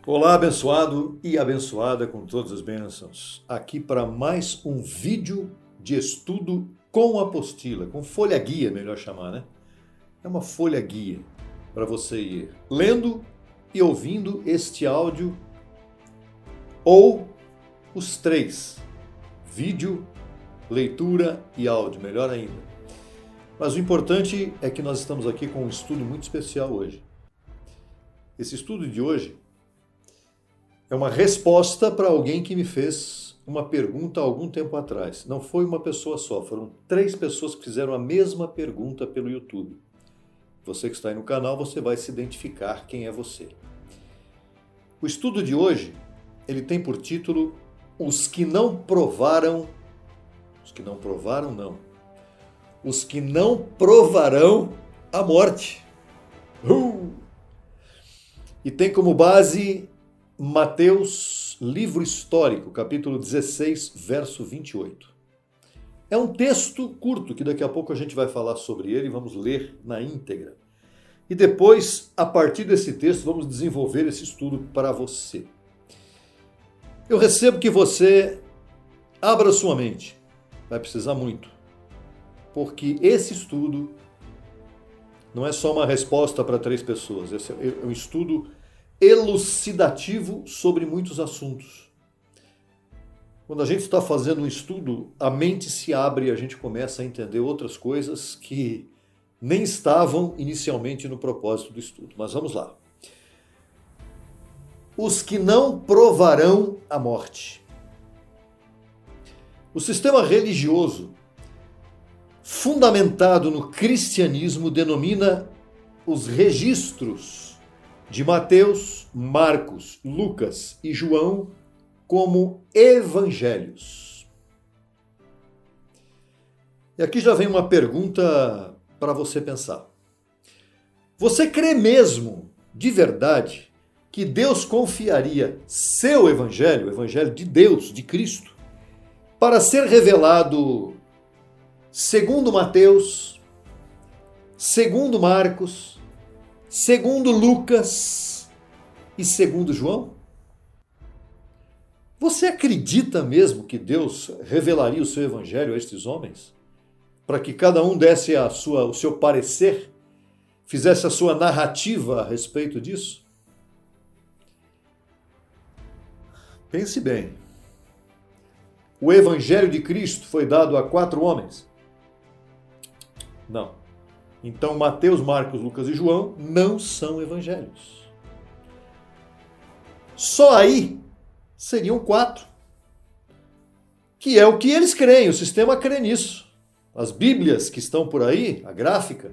Olá, abençoado e abençoada com todas as bênçãos. Aqui para mais um vídeo de estudo com apostila, com folha guia, melhor chamar, né? É uma folha guia para você ir lendo e ouvindo este áudio ou os três: vídeo, leitura e áudio, melhor ainda. Mas o importante é que nós estamos aqui com um estudo muito especial hoje. Esse estudo de hoje é uma resposta para alguém que me fez uma pergunta há algum tempo atrás. Não foi uma pessoa só, foram 3 pessoas que fizeram a mesma pergunta pelo YouTube. Você que está aí no canal, você vai se identificar quem é você. O estudo de hoje, ele tem por título Os que não provaram a morte. E tem como base Mateus, livro histórico, capítulo 16, verso 28. É um texto curto, que daqui a pouco a gente vai falar sobre ele, vamos ler na íntegra. E depois, a partir desse texto, vamos desenvolver esse estudo para você. Eu recebo que você abra sua mente, vai precisar muito, porque esse estudo não é só uma resposta para 3 pessoas, esse é um estudo elucidativo sobre muitos assuntos. Quando a gente está fazendo um estudo, a mente se abre e a gente começa a entender outras coisas que nem estavam inicialmente no propósito do estudo. Mas vamos lá. Os que não provarão a morte. O sistema religioso fundamentado no cristianismo denomina os registros de Mateus, Marcos, Lucas e João como evangelhos. E aqui já vem uma pergunta para você pensar. Você crê mesmo, de verdade, que Deus confiaria seu evangelho, o evangelho de Deus, de Cristo, para ser revelado segundo Mateus, segundo Marcos, segundo Lucas e segundo João? Você acredita mesmo que Deus revelaria o seu evangelho a estes homens? Para que cada um desse o seu parecer, fizesse a sua narrativa a respeito disso? Pense bem. O evangelho de Cristo foi dado a 4 homens? Não. Então, Mateus, Marcos, Lucas e João não são evangelhos. Só aí seriam 4. Que é o que eles creem, o sistema crê nisso. As Bíblias que estão por aí, a gráfica,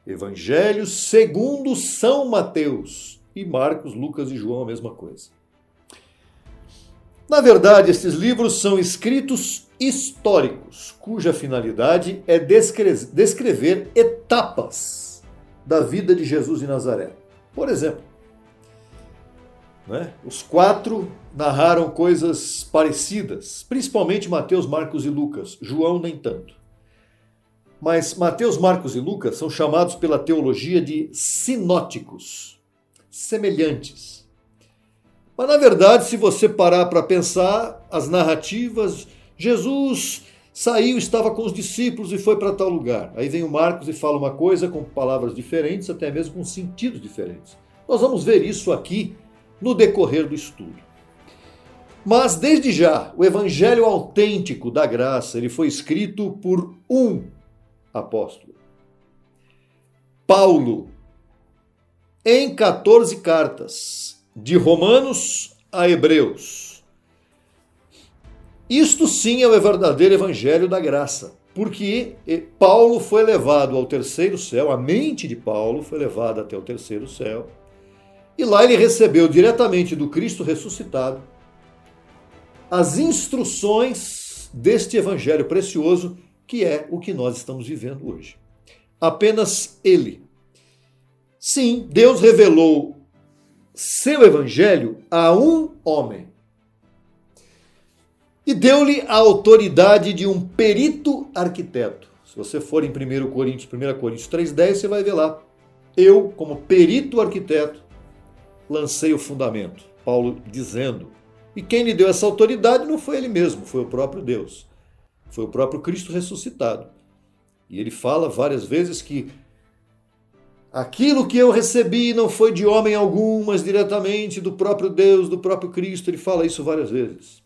Evangelhos segundo São Mateus. E Marcos, Lucas e João a mesma coisa. Na verdade, esses livros são escritos históricos, cuja finalidade é descrever etapas da vida de Jesus de Nazaré. Por exemplo, os 4 narraram coisas parecidas, principalmente Mateus, Marcos e Lucas. João nem tanto. Mas Mateus, Marcos e Lucas são chamados pela teologia de sinóticos, semelhantes. Mas, na verdade, se você parar para pensar, as narrativas, Jesus saiu, estava com os discípulos e foi para tal lugar. Aí vem o Marcos e fala uma coisa com palavras diferentes, até mesmo com sentidos diferentes. Nós vamos ver isso aqui no decorrer do estudo. Mas, desde já, o evangelho autêntico da graça, ele foi escrito por um apóstolo. Paulo, em 14 cartas, de Romanos a Hebreus. Isto sim é o verdadeiro evangelho da graça, porque Paulo foi levado ao terceiro céu, a mente de Paulo foi levada até o terceiro céu, e lá ele recebeu diretamente do Cristo ressuscitado as instruções deste evangelho precioso, que é o que nós estamos vivendo hoje. Apenas ele. Sim, Deus revelou seu evangelho a um homem e deu-lhe a autoridade de um perito arquiteto. Se você for em 1 Coríntios 3,10, você vai ver lá. Eu, como perito arquiteto, lancei o fundamento. Paulo dizendo. E quem lhe deu essa autoridade não foi ele mesmo, foi o próprio Deus. Foi o próprio Cristo ressuscitado. E ele fala várias vezes que aquilo que eu recebi não foi de homem algum, mas diretamente do próprio Deus, do próprio Cristo. Ele fala isso várias vezes.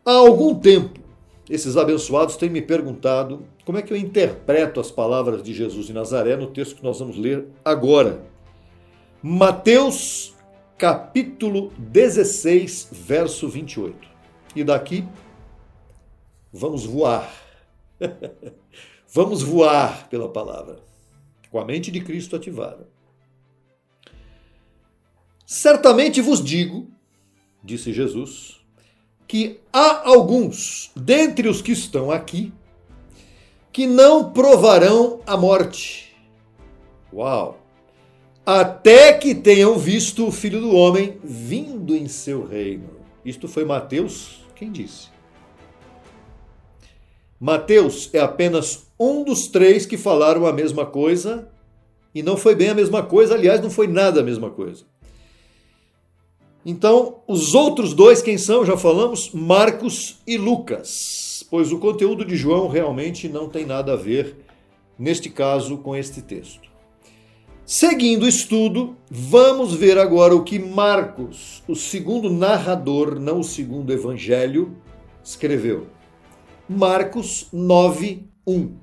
Há algum tempo, esses abençoados têm me perguntado como é que eu interpreto as palavras de Jesus de Nazaré no texto que nós vamos ler agora. Mateus, capítulo 16, verso 28. E daqui, vamos voar. Vamos voar pela palavra, com a mente de Cristo ativada. Certamente vos digo, disse Jesus, que há alguns dentre os que estão aqui que não provarão a morte. Uau! Até que tenham visto o Filho do Homem vindo em seu reino. Isto foi Mateus quem disse. Mateus é apenas um dos 3 que falaram a mesma coisa, e não foi bem a mesma coisa, aliás, não foi nada a mesma coisa. Então, os outros 2, quem são? Já falamos, Marcos e Lucas, pois o conteúdo de João realmente não tem nada a ver, neste caso, com este texto. Seguindo o estudo, vamos ver agora o que Marcos, o segundo narrador, não o segundo evangelho, escreveu. Marcos 9, 1.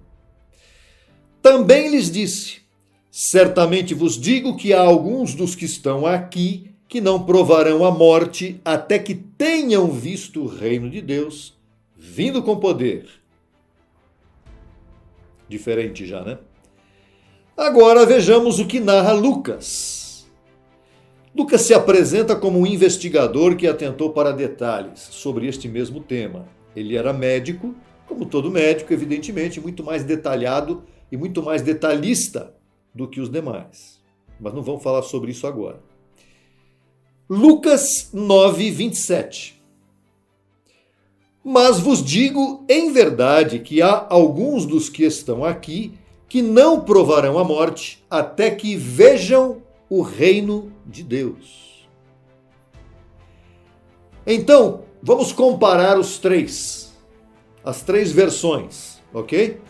Também lhes disse, certamente vos digo que há alguns dos que estão aqui que não provarão a morte até que tenham visto o reino de Deus vindo com poder. Diferente já, né? Agora vejamos o que narra Lucas. Lucas se apresenta como um investigador que atentou para detalhes sobre este mesmo tema. Ele era médico, como todo médico, evidentemente, muito mais detalhado e muito mais detalhista do que os demais. Mas não vamos falar sobre isso agora. Lucas 9, 27. Mas vos digo em verdade que há alguns dos que estão aqui que não provarão a morte até que vejam o reino de Deus. Então, vamos comparar os 3, as 3 versões, ok?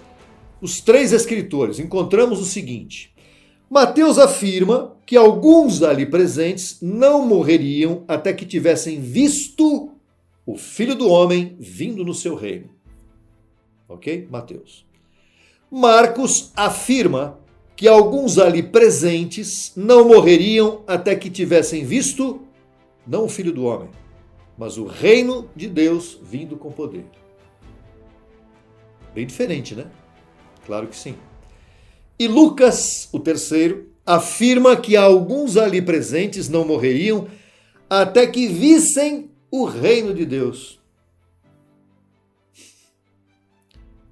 Os 3 escritores. Encontramos o seguinte. Mateus afirma que alguns ali presentes não morreriam até que tivessem visto o Filho do Homem vindo no seu reino. Ok? Mateus. Marcos afirma que alguns ali presentes não morreriam até que tivessem visto, não o Filho do Homem, mas o reino de Deus vindo com poder. Bem diferente, né? Claro que sim. E Lucas, o terceiro, afirma que alguns ali presentes não morreriam até que vissem o reino de Deus.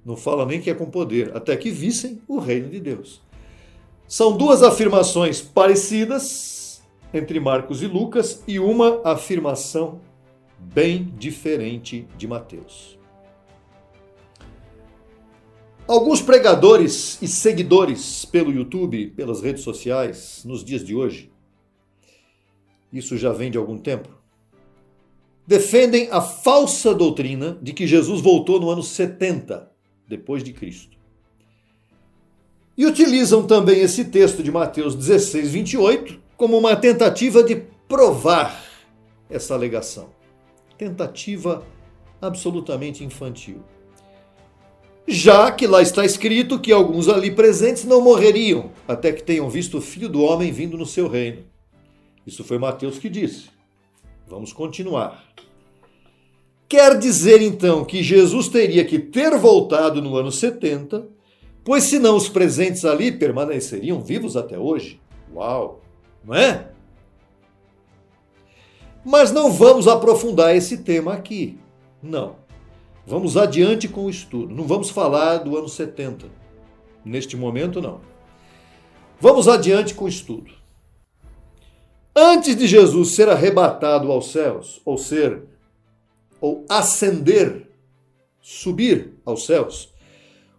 Não fala nem que é com poder, até que vissem o reino de Deus. São 2 afirmações parecidas entre Marcos e Lucas e uma afirmação bem diferente de Mateus. Alguns pregadores e seguidores pelo YouTube, pelas redes sociais, nos dias de hoje, isso já vem de algum tempo, defendem a falsa doutrina de que Jesus voltou no ano 70 depois de Cristo. E utilizam também esse texto de Mateus 16, 28 como uma tentativa de provar essa alegação. Tentativa absolutamente infantil. Já que lá está escrito que alguns ali presentes não morreriam até que tenham visto o Filho do Homem vindo no seu reino. Isso foi Mateus que disse. Vamos continuar. Quer dizer, então, que Jesus teria que ter voltado no ano 70, pois senão os presentes ali permaneceriam vivos até hoje. Uau! Não é? Mas não vamos aprofundar esse tema aqui. Não. Vamos adiante com o estudo. Não vamos falar do ano 70. Neste momento, não. Vamos adiante com o estudo. Antes de Jesus ser arrebatado aos céus, ou ascender, subir aos céus,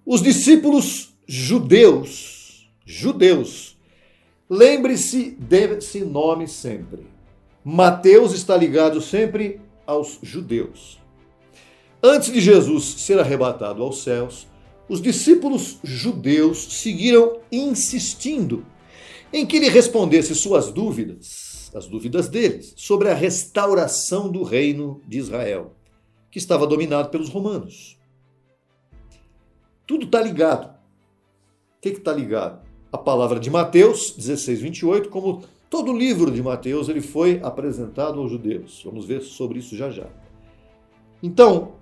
os discípulos judeus Lembre-se desse nome sempre. Mateus está ligado sempre aos judeus. Antes de Jesus ser arrebatado aos céus, os discípulos judeus seguiram insistindo em que ele respondesse suas dúvidas, as dúvidas deles, sobre a restauração do reino de Israel, que estava dominado pelos romanos. Tudo está ligado. O que está ligado? A palavra de Mateus 16, 28, como todo o livro de Mateus, ele foi apresentado aos judeus. Vamos ver sobre isso já já. Então,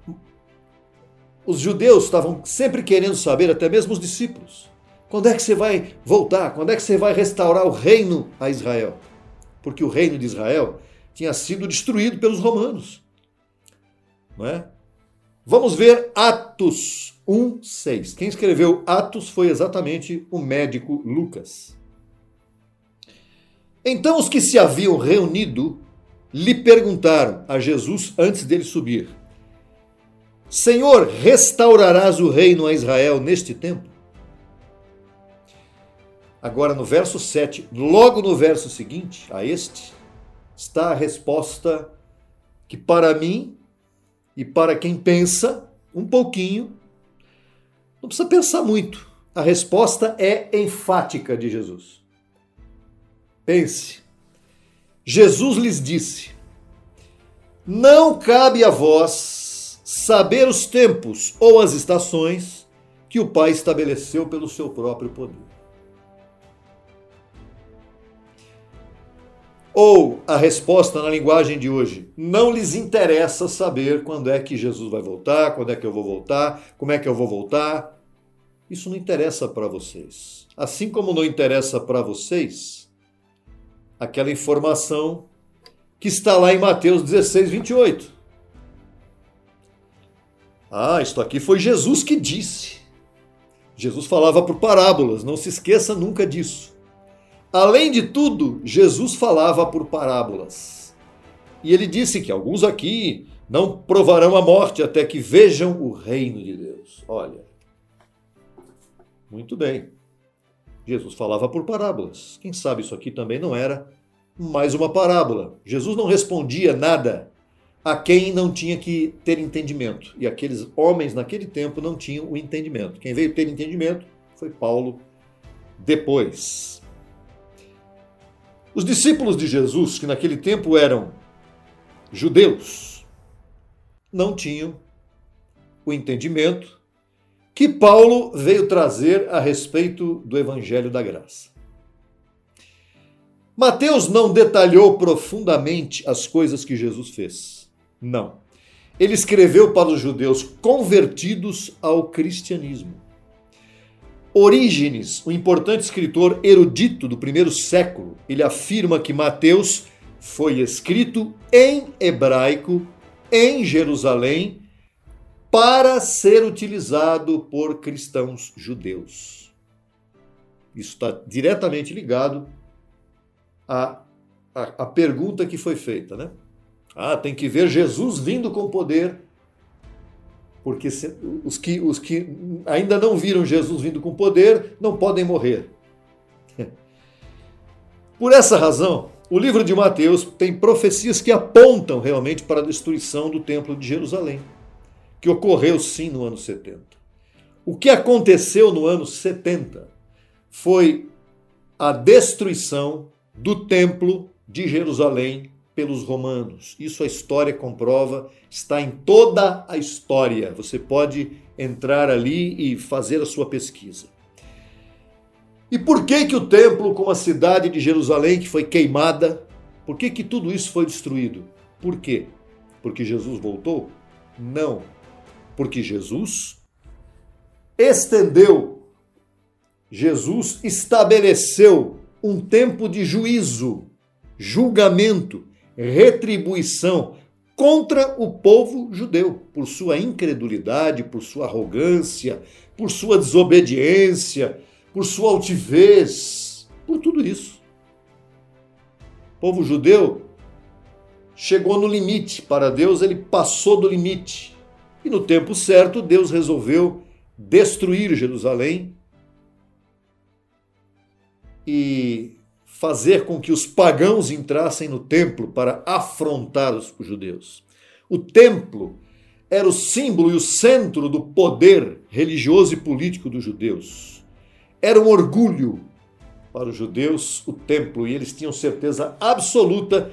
os judeus estavam sempre querendo saber, até mesmo os discípulos, quando é que você vai voltar? Quando é que você vai restaurar o reino a Israel? Porque o reino de Israel tinha sido destruído pelos romanos. Não é? Vamos ver Atos 1:6. Quem escreveu Atos foi exatamente o médico Lucas. Então os que se haviam reunido lhe perguntaram a Jesus antes dele subir: Senhor, restaurarás o reino a Israel neste tempo? Agora no verso 7, logo no verso seguinte a este, está a resposta que para mim e para quem pensa um pouquinho, não precisa pensar muito. A resposta é enfática de Jesus. Pense. Jesus lhes disse: não cabe a vós saber os tempos ou as estações que o Pai estabeleceu pelo seu próprio poder. Ou a resposta na linguagem de hoje: não lhes interessa saber quando é que Jesus vai voltar, quando é que eu vou voltar, como é que eu vou voltar. Isso não interessa para vocês. Assim como não interessa para vocês aquela informação que está lá em Mateus 16, 28. Isto aqui foi Jesus que disse. Jesus falava por parábolas, não se esqueça nunca disso. Além de tudo, Jesus falava por parábolas. E ele disse que alguns aqui não provarão a morte até que vejam o reino de Deus. Olha, muito bem. Jesus falava por parábolas. Quem sabe isso aqui também não era mais uma parábola. Jesus não respondia nada a quem não tinha que ter entendimento. E aqueles homens naquele tempo não tinham o entendimento. Quem veio ter entendimento foi Paulo depois. Os discípulos de Jesus, que naquele tempo eram judeus, não tinham o entendimento que Paulo veio trazer a respeito do Evangelho da Graça. Mateus não detalhou profundamente as coisas que Jesus fez. Não. Ele escreveu para os judeus convertidos ao cristianismo. Orígenes, um importante escritor erudito do primeiro século, ele afirma que Mateus foi escrito em hebraico, em Jerusalém, para ser utilizado por cristãos judeus. Isso está diretamente ligado à pergunta que foi feita, né? Tem que ver Jesus vindo com poder, porque os que ainda não viram Jesus vindo com poder não podem morrer. Por essa razão, o livro de Mateus tem profecias que apontam realmente para a destruição do Templo de Jerusalém, que ocorreu sim no ano 70. O que aconteceu no ano 70 foi a destruição do Templo de Jerusalém pelos romanos. Isso a história comprova, está em toda a história. Você pode entrar ali e fazer a sua pesquisa. E por que o templo, como a cidade de Jerusalém, que foi queimada, por que tudo isso foi destruído? Por quê? Porque Jesus voltou? Não. Porque Jesus estendeu, Jesus estabeleceu um tempo de juízo, julgamento, retribuição contra o povo judeu, por sua incredulidade, por sua arrogância, por sua desobediência, por sua altivez, por tudo isso. O povo judeu chegou no limite. Para Deus, ele passou do limite. E no tempo certo, Deus resolveu destruir Jerusalém e fazer com que os pagãos entrassem no templo para afrontar os judeus. O templo era o símbolo e o centro do poder religioso e político dos judeus. Era um orgulho para os judeus o templo, e eles tinham certeza absoluta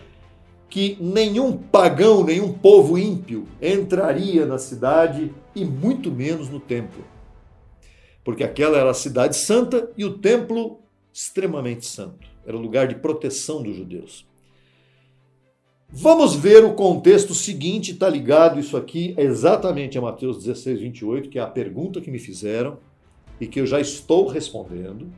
que nenhum pagão, nenhum povo ímpio entraria na cidade e muito menos no templo. Porque aquela era a cidade santa e o templo extremamente santo. Era o lugar de proteção dos judeus. Vamos ver o contexto seguinte, está ligado isso aqui exatamente a Mateus 16, 28, que é a pergunta que me fizeram e que eu já estou respondendo.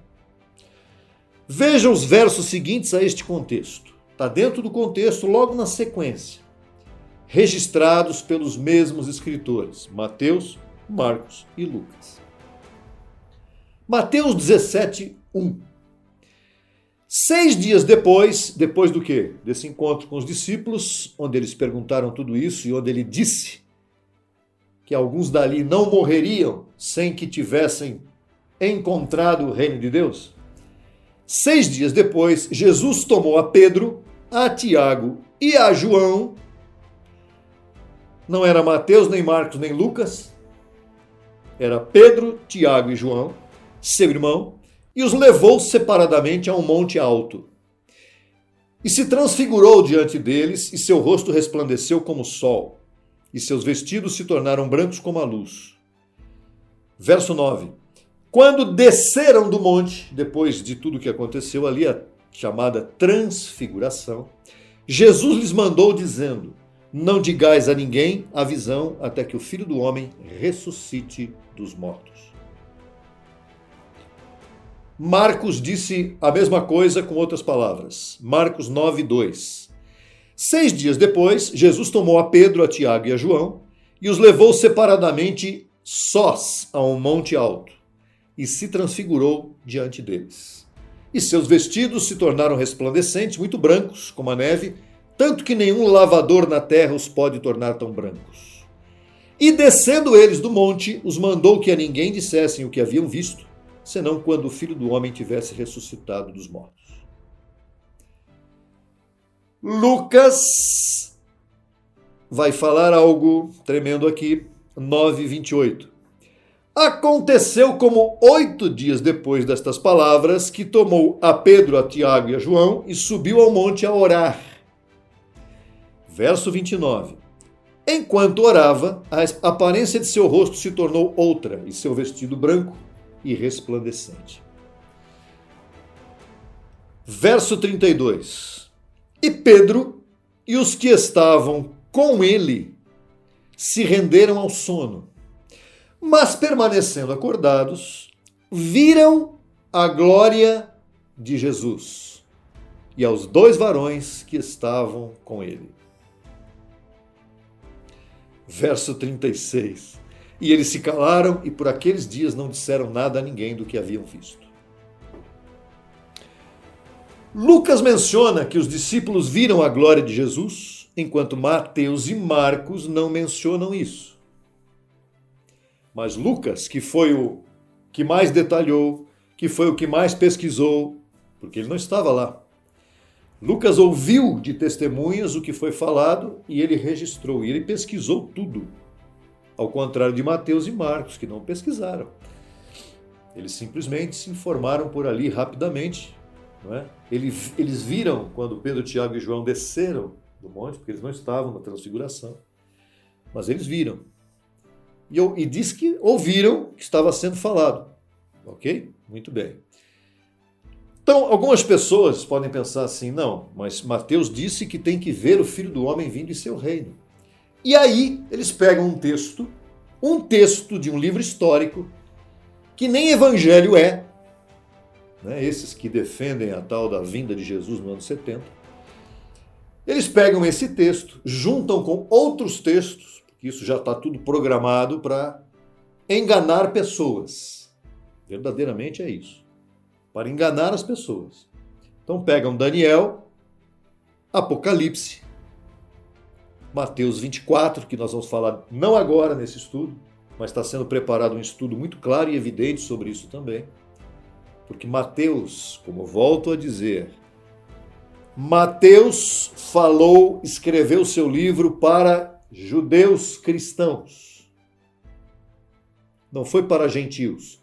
Vejam os versos seguintes a este contexto. Está dentro do contexto, logo na sequência. Registrados pelos mesmos escritores, Mateus, Marcos e Lucas. Mateus 17, 1. 6 dias depois do quê? Desse encontro com os discípulos, onde eles perguntaram tudo isso e onde ele disse que alguns dali não morreriam sem que tivessem encontrado o reino de Deus. 6 dias depois, Jesus tomou a Pedro, a Tiago e a João. Não era Mateus, nem Marcos, nem Lucas. Era Pedro, Tiago e João, seu irmão, e os levou separadamente a um monte alto. E se transfigurou diante deles, e seu rosto resplandeceu como o sol, e seus vestidos se tornaram brancos como a luz. Verso 9. Quando desceram do monte, depois de tudo que aconteceu ali, a chamada transfiguração, Jesus lhes mandou dizendo: não digais a ninguém a visão até que o Filho do Homem ressuscite dos mortos. Marcos disse a mesma coisa com outras palavras. Marcos 9, 2. 6 dias depois, Jesus tomou a Pedro, a Tiago e a João e os levou separadamente sós a um monte alto e se transfigurou diante deles. E seus vestidos se tornaram resplandecentes, muito brancos, como a neve, tanto que nenhum lavador na terra os pode tornar tão brancos. E descendo eles do monte, os mandou que a ninguém dissessem o que haviam visto, senão quando o Filho do Homem tivesse ressuscitado dos mortos. Lucas vai falar algo tremendo aqui, 9, 28. Aconteceu como 8 dias depois destas palavras, que tomou a Pedro, a Tiago e a João e subiu ao monte a orar. Verso 29. Enquanto orava, a aparência de seu rosto se tornou outra, e seu vestido branco e resplandecente. Verso 32. E Pedro e os que estavam com ele se renderam ao sono, mas permanecendo acordados, viram a glória de Jesus e aos 2 varões que estavam com ele. Verso 36. E eles se calaram e por aqueles dias não disseram nada a ninguém do que haviam visto. Lucas menciona que os discípulos viram a glória de Jesus, enquanto Mateus e Marcos não mencionam isso. Mas Lucas, que foi o que mais detalhou, que foi o que mais pesquisou, porque ele não estava lá. Lucas ouviu de testemunhas o que foi falado e ele registrou, e ele pesquisou tudo. Ao contrário de Mateus e Marcos, que não pesquisaram. Eles simplesmente se informaram por ali rapidamente. Não é? Eles viram quando Pedro, Tiago e João desceram do monte, porque eles não estavam na transfiguração. Mas eles viram. E diz que ouviram que estava sendo falado. Ok? Muito bem. Então, algumas pessoas podem pensar assim, não, mas Mateus disse que tem que ver o Filho do Homem vindo em seu reino. E aí eles pegam um texto de um livro histórico, que nem evangelho é, né? Esses que defendem a tal da vinda de Jesus no ano 70. Eles pegam esse texto, juntam com outros textos, porque isso já está tudo programado para enganar pessoas. Verdadeiramente é isso. Para enganar as pessoas. Então pegam Daniel, Apocalipse, Mateus 24, que nós vamos falar não agora nesse estudo, mas está sendo preparado um estudo muito claro e evidente sobre isso também. Porque Mateus, como volto a dizer, Mateus falou, escreveu seu livro para judeus cristãos. Não foi para gentios.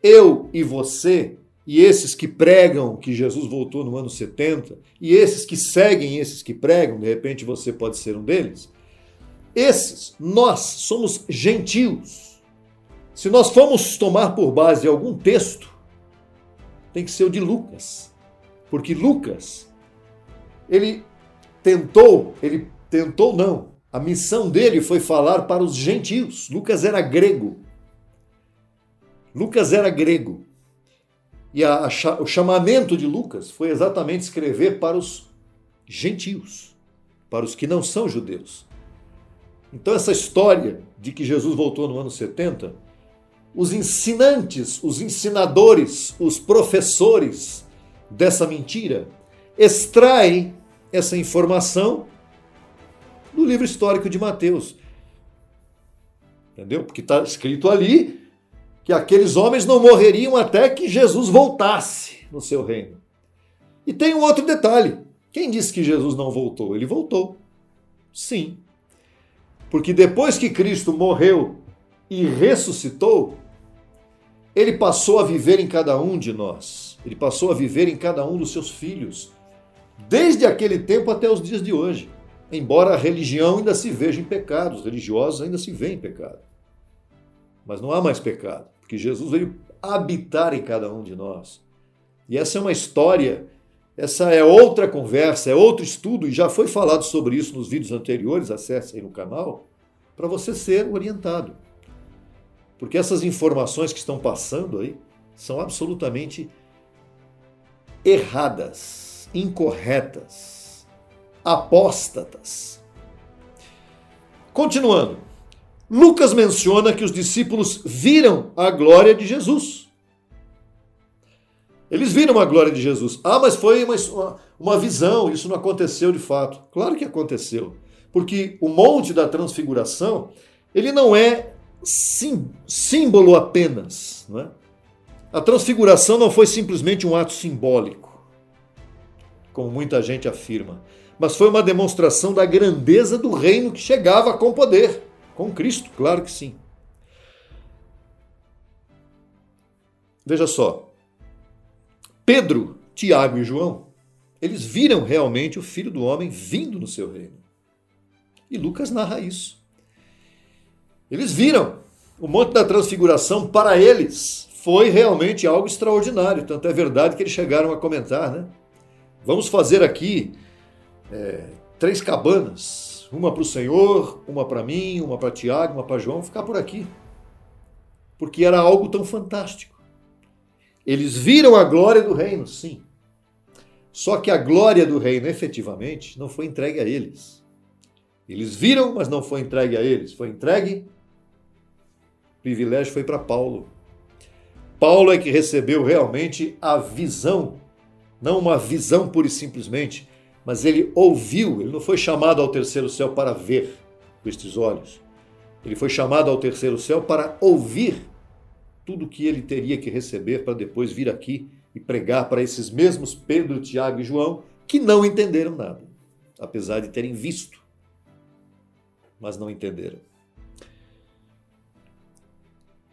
Eu e você, e esses que pregam que Jesus voltou no ano 70, e esses que seguem esses que pregam, de repente você pode ser um deles, nós somos gentios. Se nós formos tomar por base algum texto, tem que ser o de Lucas. Porque Lucas, a missão dele foi falar para os gentios. Lucas era grego. E o chamamento de Lucas foi exatamente escrever para os gentios, para os que não são judeus. Então essa história de que Jesus voltou no ano 70, os ensinantes, os ensinadores, os professores dessa mentira extraem essa informação do livro histórico de Mateus. Entendeu? Porque está escrito ali que aqueles homens não morreriam até que Jesus voltasse no seu reino. E tem um outro detalhe. Quem disse que Jesus não voltou? Ele voltou. Sim. Porque depois que Cristo morreu e ressuscitou, ele passou a viver em cada um de nós. Ele passou a viver em cada um dos seus filhos. Desde aquele tempo até os dias de hoje. Embora a religião ainda se veja em pecado, os religiosos ainda se veem em pecado. Mas não há mais pecado, porque Jesus veio habitar em cada um de nós. E essa é uma história, essa é outra conversa, é outro estudo, e já foi falado sobre isso nos vídeos anteriores, acesse aí no canal, para você ser orientado. Porque essas informações que estão passando aí são absolutamente erradas, incorretas, apóstatas. Continuando, Lucas menciona que os discípulos viram a glória de Jesus. Eles viram a glória de Jesus. Ah, mas foi uma visão, isso não aconteceu de fato. Claro que aconteceu, porque o Monte da Transfiguração, ele não é símbolo apenas. Não é? A transfiguração não foi simplesmente um ato simbólico, como muita gente afirma, mas foi uma demonstração da grandeza do reino que chegava com poder, com Cristo, claro que sim. Veja só, Pedro, Tiago e João, eles viram realmente o Filho do Homem vindo no seu reino. E Lucas narra isso. Eles viram. O Monte da Transfiguração, para eles, foi realmente algo extraordinário. Tanto é verdade que eles chegaram a comentar, né? Vamos fazer aqui 3 cabanas. Uma para o Senhor, uma para mim, uma para Tiago, uma para João. Ficar por aqui. Porque era algo tão fantástico. Eles viram a glória do reino, sim. Só que a glória do reino, efetivamente, não foi entregue a eles. Eles viram, mas não foi entregue a eles. Foi entregue, o privilégio foi para Paulo. Paulo é que recebeu realmente a visão, não uma visão pura e simplesmente, mas ele ouviu, ele não foi chamado ao terceiro céu para ver com estes olhos. Ele foi chamado ao terceiro céu para ouvir tudo que ele teria que receber para depois vir aqui e pregar para esses mesmos Pedro, Tiago e João, que não entenderam nada, apesar de terem visto, mas não entenderam.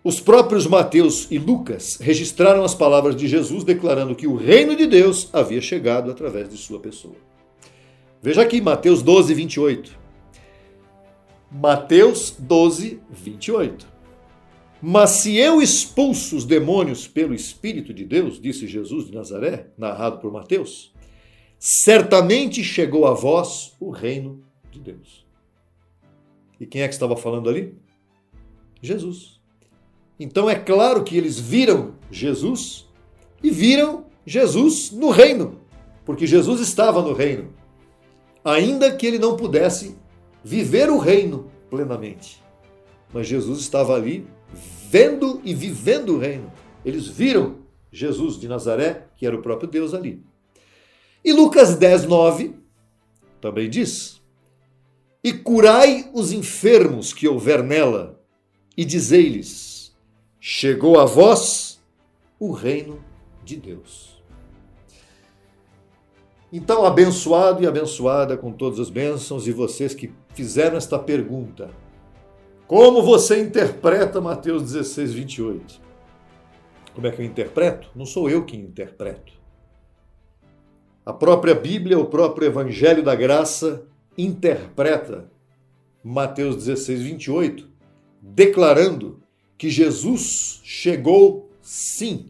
Os próprios Mateus e Lucas registraram as palavras de Jesus declarando que o reino de Deus havia chegado através de sua pessoa. Veja aqui, Mateus 12, 28. Mateus 12, 28. Mas se eu expulso os demônios pelo Espírito de Deus, disse Jesus de Nazaré, narrado por Mateus, certamente chegou a vós o reino de Deus. E quem é que estava falando ali? Jesus. Então é claro que eles viram Jesus e viram Jesus no reino, porque Jesus estava no reino, ainda que ele não pudesse viver o reino plenamente. Mas Jesus estava ali vendo e vivendo o reino. Eles viram Jesus de Nazaré, que era o próprio Deus ali. E Lucas 10, 9 também diz: e curai os enfermos que houver nela, e dizei-lhes, chegou a vós o reino de Deus. Então, abençoado e abençoada com todas as bênçãos, e vocês que fizeram esta pergunta. Como você interpreta Mateus 16, 28? Como é que eu interpreto? Não sou eu quem interpreto. A própria Bíblia, o próprio Evangelho da Graça, interpreta Mateus 16, 28, declarando que Jesus chegou sim.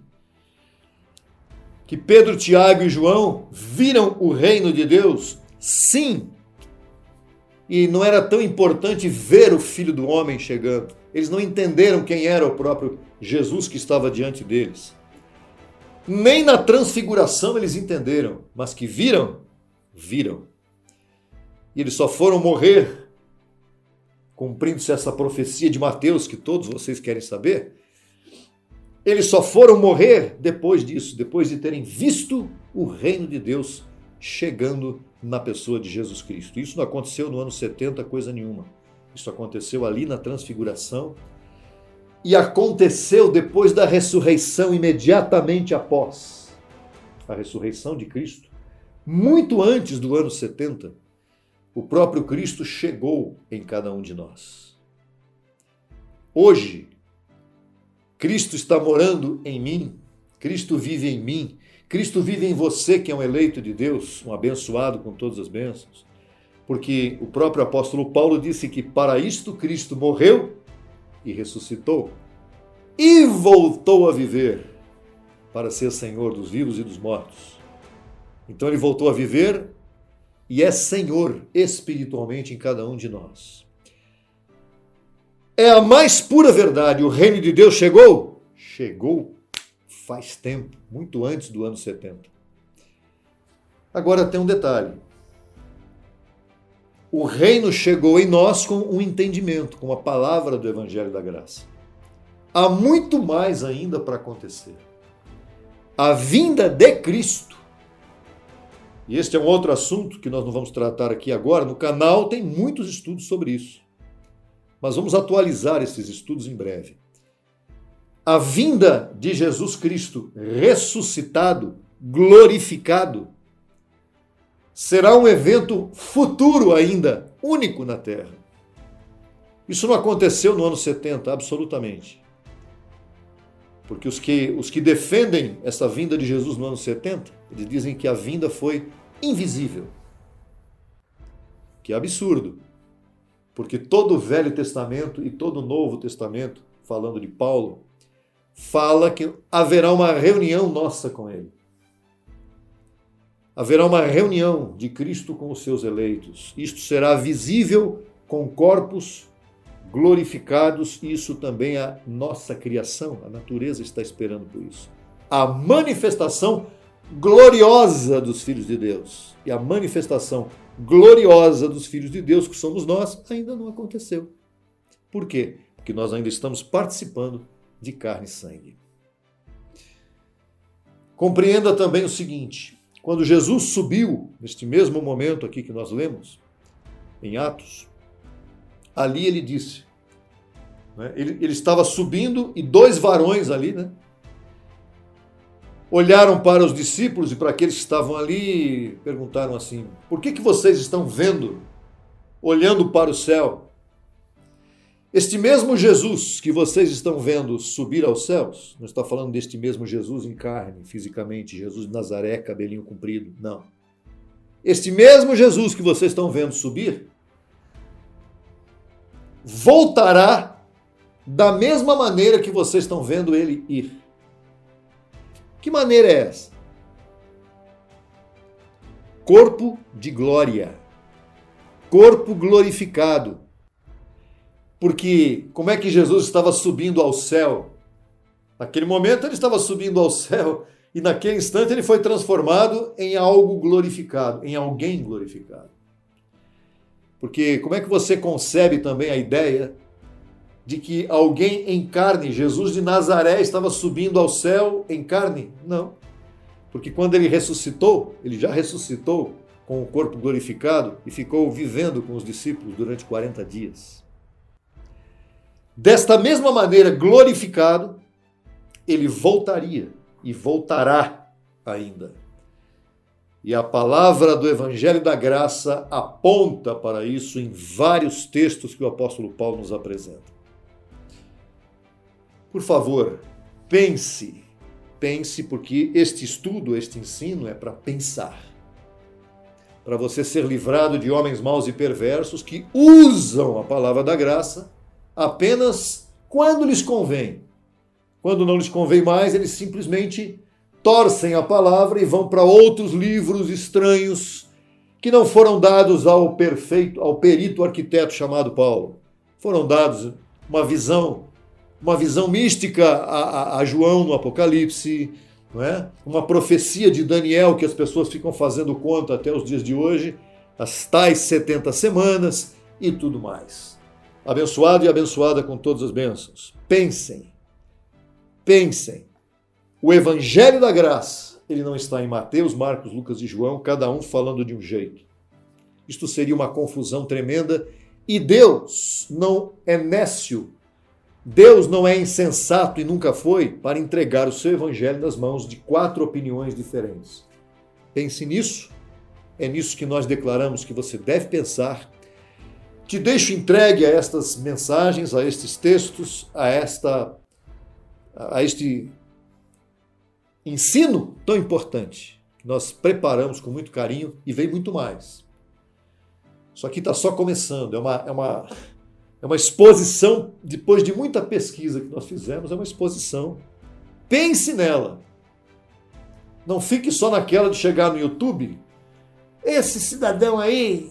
Que Pedro, Tiago e João viram o reino de Deus? Sim. E não era tão importante ver o Filho do Homem chegando. Eles não entenderam quem era o próprio Jesus que estava diante deles. Nem na transfiguração eles entenderam, mas que viram, viram. E eles só foram morrer, cumprindo-se essa profecia de Mateus que todos vocês querem saber. Eles só foram morrer depois disso, depois de terem visto o reino de Deus chegando na pessoa de Jesus Cristo. Isso não aconteceu no ano 70, coisa nenhuma. Isso aconteceu ali na transfiguração e aconteceu depois da ressurreição, imediatamente após a ressurreição de Cristo. Muito antes do ano 70, o próprio Cristo chegou em cada um de nós. Hoje, Cristo está morando em mim, Cristo vive em mim, Cristo vive em você que é um eleito de Deus, um abençoado com todas as bênçãos, porque o próprio apóstolo Paulo disse que para isto Cristo morreu e ressuscitou e voltou a viver para ser Senhor dos vivos e dos mortos. Então ele voltou a viver e é Senhor espiritualmente em cada um de nós. É a mais pura verdade. O reino de Deus chegou? Chegou faz tempo, muito antes do ano 70. Agora tem um detalhe. O reino chegou em nós com um entendimento, com a palavra do Evangelho da Graça. Há muito mais ainda para acontecer. A vinda de Cristo. E este é um outro assunto que nós não vamos tratar aqui agora. No canal tem muitos estudos sobre isso. Mas vamos atualizar esses estudos em breve. A vinda de Jesus Cristo ressuscitado, glorificado, será um evento futuro ainda, único na Terra. Isso não aconteceu no ano 70, absolutamente. Porque os que defendem essa vinda de Jesus no ano 70, eles dizem que a vinda foi invisível. Que absurdo. Porque todo o Velho Testamento e todo o Novo Testamento, falando de Paulo, fala que haverá uma reunião nossa com ele. Haverá uma reunião de Cristo com os seus eleitos. Isto será visível com corpos glorificados, e isso também é a nossa criação. A natureza está esperando por isso. A manifestação gloriosa dos filhos de Deus. E a manifestação gloriosa dos filhos de Deus, que somos nós, ainda não aconteceu. Por quê? Porque nós ainda estamos participando de carne e sangue. Compreenda também o seguinte: quando Jesus subiu, neste mesmo momento aqui que nós lemos, em Atos, ali ele disse, né, ele estava subindo e dois varões ali, né, olharam para os discípulos e para aqueles que estavam ali e perguntaram assim: por que vocês estão vendo, olhando para o céu? Este mesmo Jesus que vocês estão vendo subir aos céus, não está falando deste mesmo Jesus em carne, fisicamente, Jesus de Nazaré, cabelinho comprido, não. Este mesmo Jesus que vocês estão vendo subir, voltará da mesma maneira que vocês estão vendo ele ir. Que maneira é essa? Corpo de glória. Corpo glorificado. Porque como é que Jesus estava subindo ao céu? Naquele momento ele estava subindo ao céu e naquele instante ele foi transformado em algo glorificado, em alguém glorificado. Porque como é que você concebe também a ideia de que alguém em carne, Jesus de Nazaré, estava subindo ao céu em carne? Não. Porque quando ele ressuscitou, ele já ressuscitou com o corpo glorificado e ficou vivendo com os discípulos durante 40 dias. Desta mesma maneira, glorificado, ele voltaria e voltará ainda. E a palavra do Evangelho da Graça aponta para isso em vários textos que o apóstolo Paulo nos apresenta. Por favor, pense porque este estudo, este ensino é para pensar. Para você ser livrado de homens maus e perversos que usam a palavra da graça apenas quando lhes convém. Quando não lhes convém mais, eles simplesmente torcem a palavra e vão para outros livros estranhos que não foram dados ao perito arquiteto chamado Paulo. Foram dados uma visão mística a João no Apocalipse, não é? Uma profecia de Daniel que as pessoas ficam fazendo conta até os dias de hoje, as tais 70 semanas e tudo mais. Abençoado e abençoada com todas as bênçãos. Pensem. O Evangelho da Graça, ele não está em Mateus, Marcos, Lucas e João, cada um falando de um jeito. Isto seria uma confusão tremenda e Deus não é nécio. Deus não é insensato e nunca foi para entregar o seu evangelho nas mãos de 4 opiniões diferentes. Pense nisso. É nisso que nós declaramos que você deve pensar. Te deixo entregue a estas mensagens, a estes textos, a este ensino tão importante que nós preparamos com muito carinho e vem muito mais. Isso aqui está só começando. É uma exposição, depois de muita pesquisa que nós fizemos, é uma exposição. Pense nela. Não fique só naquela de chegar no YouTube. Esse cidadão aí,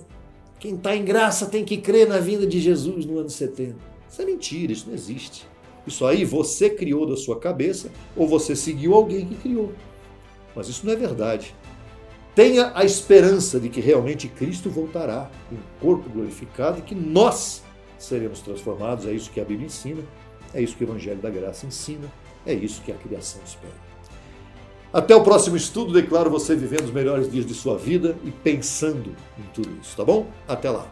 quem está em graça tem que crer na vinda de Jesus no ano 70. Isso é mentira, isso não existe. Isso aí você criou da sua cabeça ou você seguiu alguém que criou. Mas isso não é verdade. Tenha a esperança de que realmente Cristo voltará em corpo glorificado e que nós seremos transformados. É isso que a Bíblia ensina, é isso que o Evangelho da Graça ensina, é isso que a criação espera. Até o próximo estudo, declaro você vivendo os melhores dias de sua vida e pensando em tudo isso, tá bom? Até lá.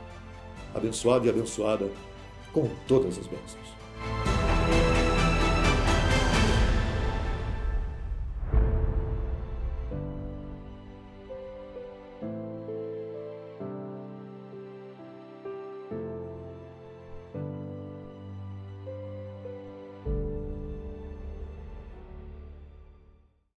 Abençoado e abençoada com todas as bênçãos.